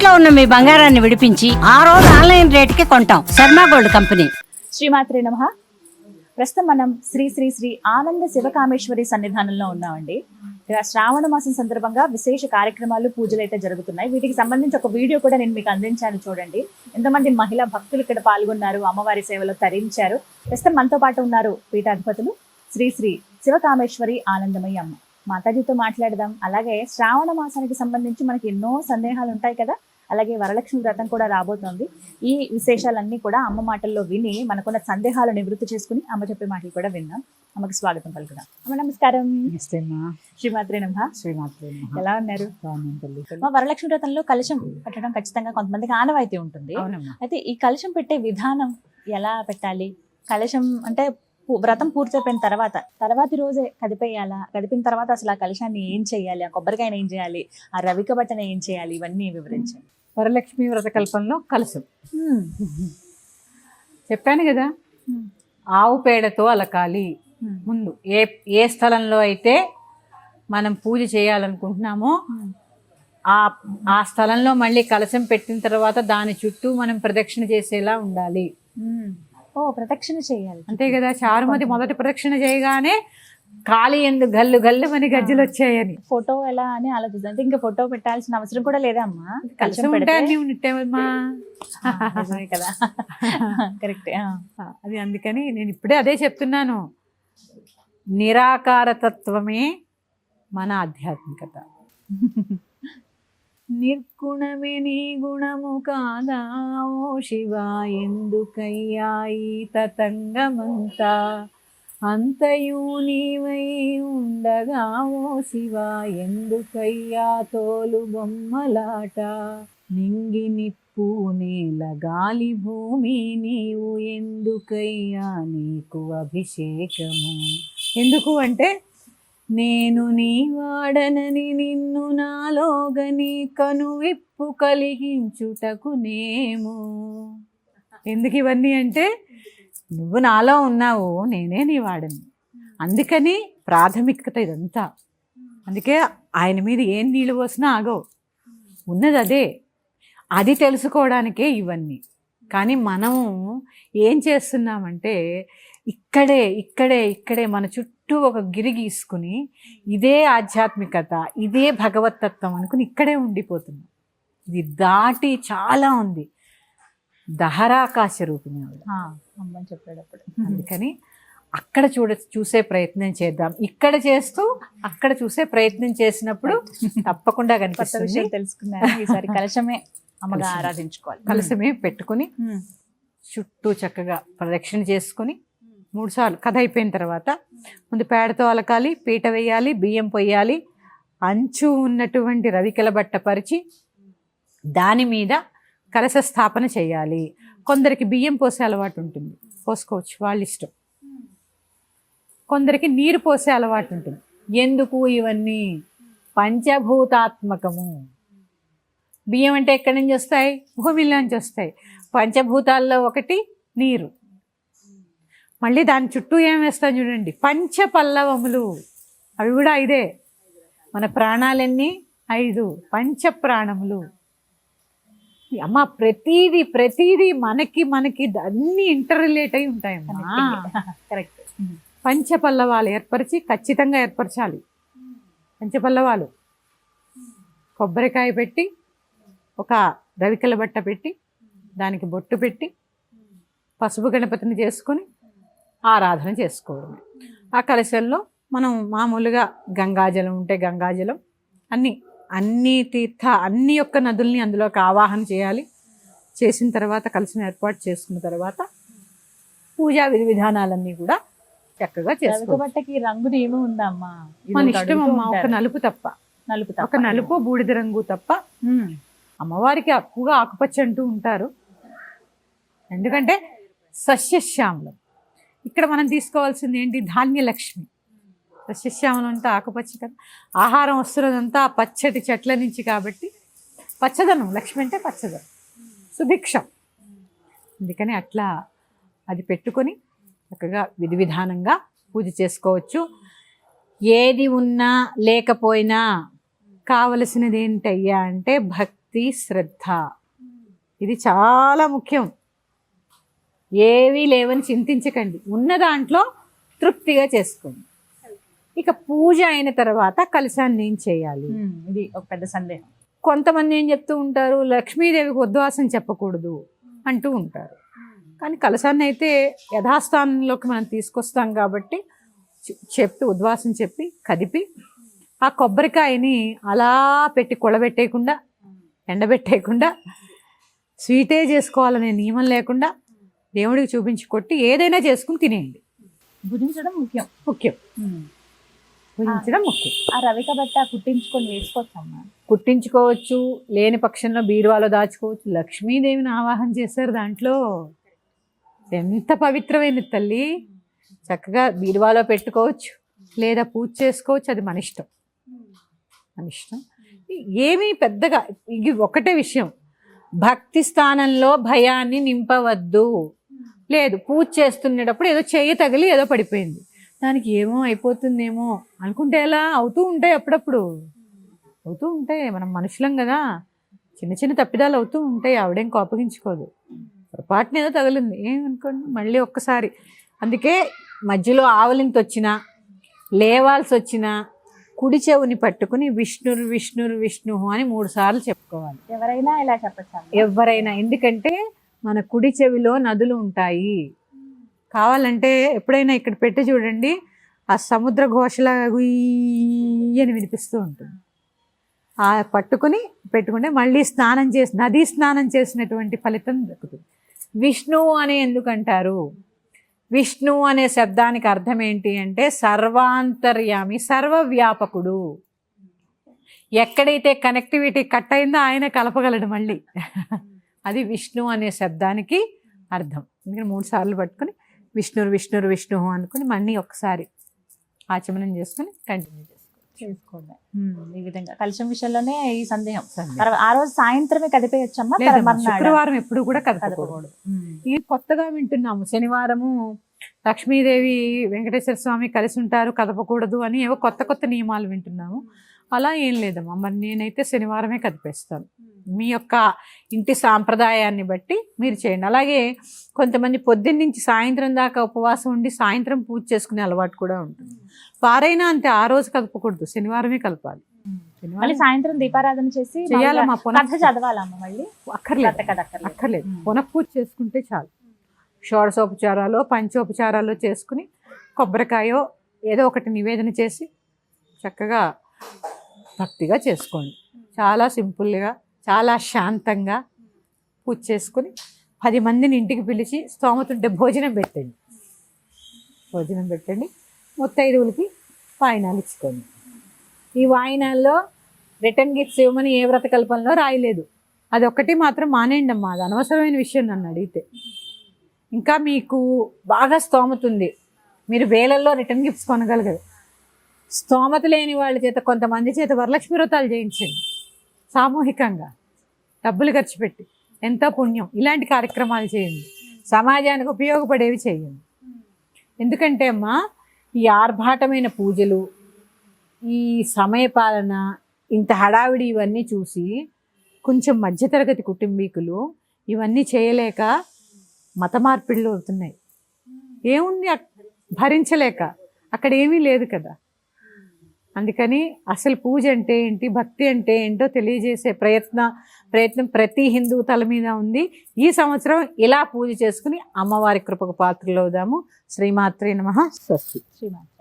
తాకట్లో ఉన్న మీ బంగారాన్ని విడిపించి ఆ రోజు ఆన్లైన్ రేటుకి కొంటాం. Sharma gold company. శ్రీమాత్రే నమః. ప్రస్తుతం మనం శ్రీ శ్రీ శ్రీ ఆనంద శివకామేశ్వరి సన్నిధానంలో ఉన్నామండి. ఇక్కడ శ్రావణ మాసం సందర్భంగా విశేష కార్యక్రమాలు, పూజలు అయితే జరుగుతున్నాయి. వీటికి సంబంధించి ఒక వీడియో కూడా నేను మీకు అందించాను, చూడండి. ఎంతమంది మహిళా భక్తులు ఇక్కడ పాల్గొన్నారు, అమ్మవారి సేవలో తరించారు. ప్రస్తుతం మనతో పాటు ఉన్నారు పీఠాధిపతులు శ్రీ శ్రీ శివకామేశ్వరి ఆనందమయ్య అమ్మ. మాతాజీతో మాట్లాడదాం. అలాగే శ్రావణ మాసానికి సంబంధించి మనకి ఎన్నో సందేహాలు ఉంటాయి కదా, అలాగే వరలక్ష్మి వ్రతం కూడా రాబోతోంది. ఈ విశేషాలన్నీ కూడా అమ్మ మాటల్లో విని మనకున్న సందేహాలు నివృత్తి చేసుకుని అమ్మ చెప్పే మాటలు కూడా విందాం. అమ్మకి స్వాగతం పలుకుదాం. అమ్మ నమస్కారం. శ్రీమాత్రే నమః. ఎలా ఉన్నారు? మా వరలక్ష్మి వ్రతంలో కలశం పెట్టడం ఖచ్చితంగా కొంతమందికి ఆనవాయితీ ఉంటుంది. అయితే ఈ కలశం పెట్టే విధానం ఎలా పెట్టాలి? కలశం అంటే వ్రతం పూర్తయిపోయిన తర్వాతి రోజే కదిపేయాలా? కదిపిన తర్వాత అసలు ఆ కలశాన్ని ఏం చేయాలి? ఆ కొబ్బరికాయని ఏం చేయాలి? ఆ రవిక బట్టని ఏం చేయాలి? ఇవన్నీ వివరించండి. వరలక్ష్మి వ్రత కల్పంలో కలశం చెప్పాను కదా, ఆవు పేడతో అలకాలి. ముందు ఏ స్థలంలో అయితే మనం పూజ చేయాలనుకుంటున్నామో ఆ స్థలంలో మళ్ళీ కలశం పెట్టిన తర్వాత దాని చుట్టూ మనం ప్రదక్షిణ చేసేలా ఉండాలి. ప్రదక్షిణ చేయాలి అంతే కదా. చారుమతి మొదటి ప్రదక్షిణ చేయగానే ఖాళీ ఎందుకు గల్లు గల్లు అని గజ్జలు వచ్చాయని ఫోటో ఎలా అని ఆలోచిస్తాను. ఇంకా ఫోటో పెట్టాల్సిన అవసరం కూడా లేదమ్మా. కలశం ఉంటే అన్ని ఉన్నట్టేమమ్మా కదా. కరెక్ట్. అది అందుకని నేను ఇప్పుడే అదే చెప్తున్నాను. నిరాకారతత్వమే మన ఆధ్యాత్మికత. నిర్గుణమే నీ గుణము కాదా ఓ శివ, ఎందుకయ్యా ఈ తతంగమంతా, అంతయు నీవై ఉండగా ఓ శివ, ఎందుకయ్యా తోలు బొమ్మలాట, నింగి నిప్పు నేల గాలి భూమి నీవు, ఎందుకయ్యా నీకు అభిషేకము. ఎందుకు అంటే నేను నీ వాడనని నిన్ను నాలోగని కనువిప్పు కలిగించుటకు నేము. ఎందుకు ఇవన్నీ అంటే నువ్వు నాలో ఉన్నావు, నేనే నీ వాడని. అందుకని ప్రాథమికత ఇదంతా. అందుకే ఆయన మీద ఏం నీళ్ళు పోసినా ఆగవు, ఉన్నది అదే. అది తెలుసుకోవడానికే ఇవన్నీ. కానీ మనము ఏం చేస్తున్నామంటే ఇక్కడే ఇక్కడే ఇక్కడే మన చుట్టూ ఒక గిరి గీసుకుని ఇదే ఆధ్యాత్మికత, ఇదే భగవతత్వం అనుకుని ఇక్కడే ఉండిపోతున్నాం. ఇది దాటి చాలా ఉంది. దహరాకాశ రూపిణి అమ్మని చెప్పేటప్పుడు. అందుకని అక్కడ చూసే ప్రయత్నం చేద్దాం. ఇక్కడ చేస్తూ అక్కడ చూసే ప్రయత్నం చేసినప్పుడు తప్పకుండా కనిపిస్తుంది. తెలుసుకున్నాను. ఈసారి కలశమే అమ్మగా ఆరాధించుకోవాలి. కలశమే పెట్టుకుని చుట్టూ చక్కగా ప్రదక్షిణ చేసుకుని 3 సార్లు కథ అయిపోయిన తర్వాత ముందు పేడతో అలకాలి, పీట వేయాలి, బియ్యం పొయ్యాలి, అంచు ఉన్నటువంటి రవికెల బట్ట పరిచి దాని మీద కలశ స్థాపన చేయాలి. కొందరికి బియ్యం పోసే అలవాటు ఉంటుంది, పోసుకోవచ్చు, వాళ్ళ ఇష్టం. కొందరికి నీరు పోసే అలవాటు ఉంటుంది. ఎందుకు ఇవన్నీ? పంచభూతాత్మకము. బియ్యం అంటే ఎక్కడి నుంచి వస్తాయి? భూమిలో నుంచి వస్తాయి. పంచభూతాల్లో ఒకటి నీరు. మళ్ళీ దాని చుట్టూ ఏం వేస్తాం చూడండి, పంచపల్లవములు. అవి కూడా 5. మన ప్రాణాలన్నీ 5 పంచప్రాణములు. అమ్మ ప్రతీది మనకి అన్ని ఇంటర్ రిలేట్ అయి ఉంటాయమ్మా. కరెక్ట్. పంచపల్లవాలు ఏర్పరిచి ఖచ్చితంగా ఏర్పరచాలి. పంచపల్లవాలు కొబ్బరికాయ పెట్టి, ఒక రవికెల బట్ట పెట్టి, దానికి బొట్టు పెట్టి, పసుపు గణపతిని చేసుకొని ఆరాధన చేసుకోవడమే. ఆ కలశంలో మనం మామూలుగా గంగాజలం ఉంటే గంగాజలం, అన్ని అన్ని యొక్క నదుల్ని అందులోకి ఆవాహన చేయాలి. చేసిన తర్వాత కలశం ఏర్పాటు చేసుకున్న తర్వాత పూజా విధి విధానాలన్నీ కూడా చక్కగా చేసుకోవాలి. బట్టకి రంగు ఏమీ ఉందా అమ్మా? మన ఇష్టం అమ్మా. ఒక నలుపు తప్ప, ఒక నలుపు బూడిద రంగు తప్ప. అమ్మవారికి ఎక్కువగా ఆకుపచ్చ అంటూ ఉంటారు, ఎందుకంటే సస్యశ్యామలం. ఇక్కడ మనం తీసుకోవాల్సింది ఏంటి? ధాన్యలక్ష్మి. సస్యశ్యామలం అంతా ఆకుపచ్చ కదా, ఆహారం వస్తున్నదంతా పచ్చటి చెట్ల నుంచి కాబట్టి పచ్చదనం. లక్ష్మి అంటే పచ్చదనం, సుభిక్షం. అందుకని అట్లా అది పెట్టుకొని చక్కగా విధి విధానంగా పూజ చేసుకోవచ్చు. ఏది ఉన్నా లేకపోయినా కావలసినది ఏంటయ్యా అంటే భక్తి భక్తి శ్రద్ధ, ఇది చాలా ముఖ్యం. ఏవీ లేవని చింతించకండి, ఉన్న దాంట్లో తృప్తిగా చేసుకోండి. ఇక పూజ అయిన తర్వాత కలశాన్ని ఏం చేయాలి? ఇది ఒక పెద్ద సందేహం. కొంతమంది ఏం చెప్తూ ఉంటారు, లక్ష్మీదేవికి ఉద్వాసం చెప్పకూడదు అంటూ ఉంటారు. కానీ కలశాన్ని అయితే యథాస్థానంలోకి మనం తీసుకొస్తాం కాబట్టి చెప్పి ఉద్వాసం చెప్పి కదిపి ఆ కొబ్బరికాయని అలా పెట్టి కొలబెట్టేయకుండా ఎండబెట్టేయకుండా స్వీటే చేసుకోవాలనే నియమం లేకుండా దేవుడికి చూపించి కొట్టి ఏదైనా చేసుకుని తినేయండి. భుజించడం ముఖ్యం. భుజించడం ముఖ్యం. ఆ రవిక బట్ట కుట్టించుకొని వేసుకోవచ్చమ్మా? కుట్టించుకోవచ్చు, లేని పక్షంలో బీరువాలో దాచుకోవచ్చు. లక్ష్మీదేవిని ఆవాహన చేశారు దాంట్లో. ఎంత పవిత్రమైన తల్లి, చక్కగా బీరువాలో పెట్టుకోవచ్చు లేదా పూజ చేసుకోవచ్చు, అది మన ఇష్టం. మన ఇష్టం. ఏమీ పెద్దగా ఇది ఒకటే విషయం, భక్తి స్థానంలో భయాన్ని నింపవద్దు. లేదు, పూజ చేస్తున్నప్పుడు ఏదో చెయ్యి తగిలి ఏదో పడిపోయింది, దానికి ఏమో అయిపోతుందేమో అనుకుంటే ఎలా? అవుతూ ఉంటాయి, అప్పుడప్పుడు అవుతూ ఉంటాయి. మనం మనుషులం కదా, చిన్న చిన్న తప్పిదాలు అవుతూ ఉంటాయి. ఆవిడేం కోపగించుకోదు. పొరపాటున ఏదో తగిలింది ఏమనుకోండి, మళ్ళీ ఒక్కసారి. అందుకే మధ్యలో ఆవలింత వచ్చినా లేవాల్సి వచ్చినా కుడి చెవుని పట్టుకుని విష్ణురు విష్ణురు విష్ణు అని 3 సార్లు చెప్పుకోవాలి. ఎవరైనా ఇలా చెప్పచ్చు? ఎవరైనా. ఎందుకంటే మన కుడి చెవిలో నదులు ఉంటాయి. కావాలంటే ఎప్పుడైనా ఇక్కడ పెట్టి చూడండి, ఆ సముద్ర ఘోషలాగా అని వినిపిస్తూ ఉంటుంది. ఆ పట్టుకుని పెట్టుకుంటే మళ్ళీ స్నానం చేసి నదీ స్నానం చేసినటువంటి ఫలితం దక్కుతుంది. విష్ణు అని ఎందుకంటారు? విష్ణు అనే శబ్దానికి అర్థం ఏంటి అంటే సర్వాంతర్యామి, సర్వవ్యాపకుడు. ఎక్కడైతే కనెక్టివిటీ కట్ అయిందో ఆయన కలపగలడు మళ్ళీ. అది విష్ణు అనే శబ్దానికి అర్థం. ఎందుకంటే 3 సార్లు పట్టుకుని విష్ణురు విష్ణురు విష్ణు అనుకుని మళ్ళీ ఒక్కసారి ఆచమనం చేసుకుని కంటిన్యూ చేసుకోండి. ఈ విధంగా కలశం విషయంలోనే ఈ సందేహం. ఆ రోజు సాయంత్రమే కదిపేయచ్చమ్మా? శుక్రవారం ఎప్పుడు కూడా కదపకూడదు. ఇది కొత్తగా వింటున్నాము. శనివారము లక్ష్మీదేవి వెంకటేశ్వర స్వామి కలిసి ఉంటారు, కదపకూడదు అని ఏవో కొత్త కొత్త నియమాలు వింటున్నాము. అలా ఏం లేదమ్మా. మరి నేనైతే శనివారమే కదిపేస్తాను. మీ యొక్క ఇంటి సాంప్రదాయాన్ని బట్టి మీరు చేయండి. అలాగే కొంతమంది పొద్దున్న నుంచి సాయంత్రం దాకా ఉపవాసం ఉండి సాయంత్రం పూజ చేసుకునే అలవాటు కూడా ఉంటుంది. వారైనా అంతే, ఆ రోజు కలపకూడదు, శనివారమే కలపాలి. మళ్ళీ సాయంత్రం దీపారాధన చేసి చేయాలమ్మా. చదవాలమ్మా? మళ్ళీ అక్కర్లేదు, పునఃపూజ చేసుకుంటే చాలు. షోడశోపచారాలు పంచోపచారాలు చేసుకుని కొబ్బరికాయో ఏదో ఒకటి నివేదన చేసి చక్కగా భక్తిగా చేసుకోండి. చాలా సింపుల్గా, చాలా శాంతంగా పూజ చేసుకుని 10 మందిని ఇంటికి పిలిచి స్తోమతుంటే భోజనం పెట్టండి. ముత్తైదువులకి వాయినాలు ఇచ్చుకోండి. ఈ వాయినాల్లో రిటర్న్ గిఫ్ట్స్ ఇవ్వమని ఏ వ్రతకల్పంలో రాయలేదు. అది ఒక్కటి మాత్రం మానేయండి అమ్మా, అది అనవసరమైన విషయం నన్ను అడిగితే. ఇంకా మీకు బాగా స్తోమత ఉంది, మీరు వేలల్లో రిటర్న్ గిఫ్ట్స్ కొనగలగదు. స్తోమత లేని వాళ్ళ చేత, కొంతమంది చేత వరలక్ష్మి వ్రతాలు చేయించండి సామూహికంగా, డబ్బులు ఖర్చు పెట్టి. ఎంతో పుణ్యం. ఇలాంటి కార్యక్రమాలు చేయండి, సమాజానికి ఉపయోగపడేవి చేయండి. ఎందుకంటే అమ్మా, ఈ ఆర్భాటమైన పూజలు, ఈ సమయపాలన, ఇంత హడావిడి ఇవన్నీ చూసి కొంచెం మధ్యతరగతి కుటుంబీకులు ఇవన్నీ చేయలేక మత మార్పిళ్ళు అవుతున్నాయి. ఏముంది భరించలేక, అక్కడ ఏమీ లేదు కదా. అందుకని అసలు పూజ అంటే ఏంటి, భక్తి అంటే ఏంటో తెలియజేసే ప్రయత్నం ప్రతి హిందూ తల మీద ఉంది. ఈ సంవత్సరం ఇలా పూజ చేసుకుని అమ్మవారి కృపకు పాత్రలు అవుదాము. శ్రీమాత్రే నమః. స్వస్తి. శ్రీమాత్రే.